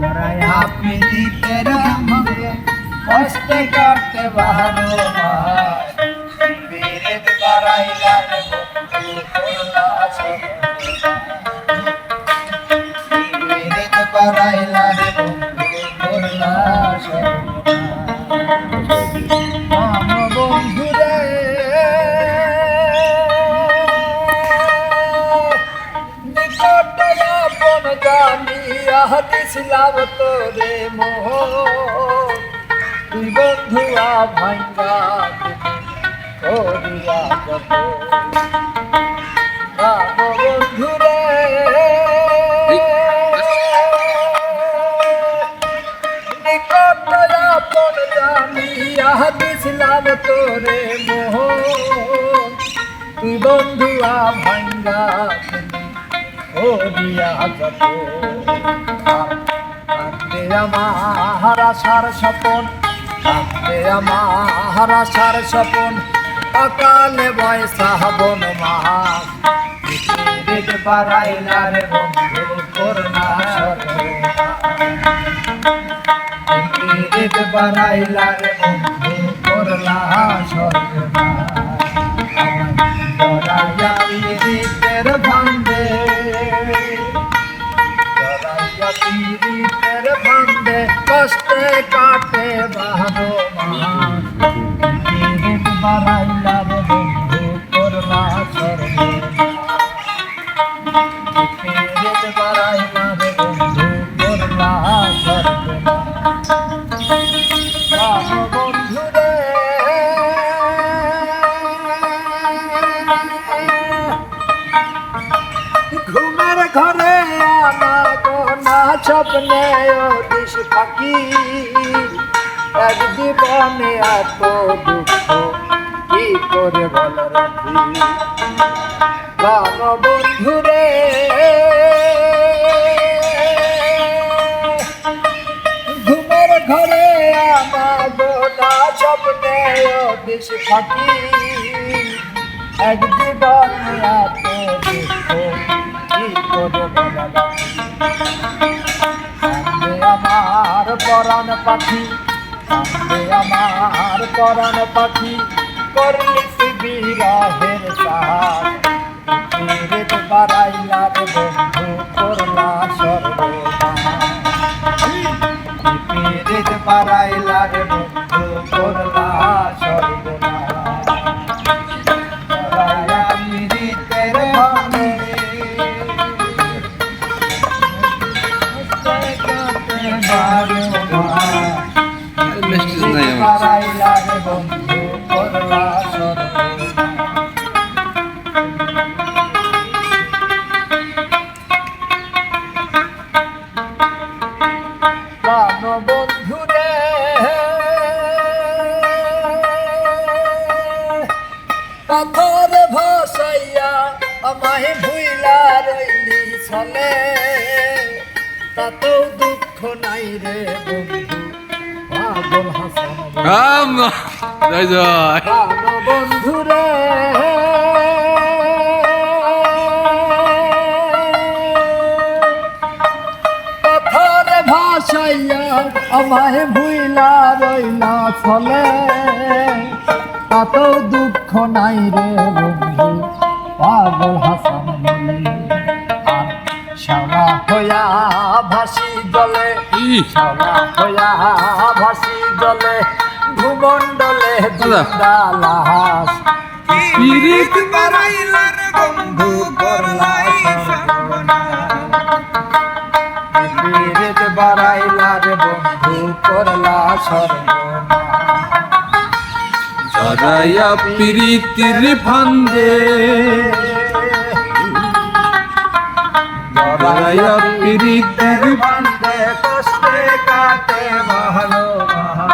জড়াইয়া প্রীতির বন্ধে কষ্টে কাটতে ভালোবাস বিরোধ বাড়াইলা রে বন্ধু করলা বিরোধ বাড়াইলা রে বন্ধু করলা বন্ধু রে জানিয়া দিছিলাম তোরে মোহ তুই বন্ধুয়া ভাঙ্গা করিয়া কত বন্ধু রে নিকট আপন জানিয়া দিছিলাম তোরে মোহ তুই বন্ধুয়া ভাঙ্গা ওরিয়া যত কান্দে আমার আশার স্বপন কান্দে আমার আশার স্বপন অকালে বয়সা বন মাস বিরোধ বাড়াইলা রে বন্ধু করলা বিরোধ বাড়াইলা রে বন্ধু করলা সর্বনাশ ভান্ডে পীড়িতের ভান্ডে কষ্টে কাটে বারো মাস পীড়িত বাড়াইলা রে বন্ধু করলা সর্বনাশ পীড়িত বাড়াইলা রে বন্ধু করলা সর্বনাশ বন্ধু রে ঘুমের ঘরে আনা স্বপ্নে দিশ পাখি এক জীবনে এত দুঃখ কি করে বল রাখি প্রাণ বন্ধু রে ঘুমের ঘরে আনা স্বপ্নে দিশ পাখি এক জীবনে এত দুঃখ কি করে বল রাখি আমার পরাণ পাখি কান্দে আমার পরাণ পাখি করলি বিরহের সাথ বিরোধ বাড়াইলা রে বন্ধু করলা সর্বনাশ বিরোধ বাড়াইলা রে বন্ধু করলা সর্বনাশ প্রীতির ভান্ডে বাড়াইলা রে বন্ধু করলা প্রাণ বন্ধু রে পাথর ভাসাইয়া আমায় ভুইলা রইলি চলে তাতেও দুঃখ নাই রে বন্ধু পাগল হাসান জয় জয় প্রাণ বন্ধু রে পাথর ভাসাইয়া আমায় ভুইলা রইলা চলে তাতেও দুঃখ নাই রে বন্ধু পাগল হাসান আর শ্যাওলা হইয়া ভাসি জলে শ্যাওলা হইয়া ভাসি জলে ভূমণ্ডলে লাহাস পীড়িত বাড়াইলা রে বন্ধু করলা পীড়িত বাড়াইলা রে বন্ধু করলা সর্বনাশ জড়াইয়া প্রীতির ভান্ডে জড়াইয়া প্রীতির ভান্ডে কষ্টে কাটে ভালোবাস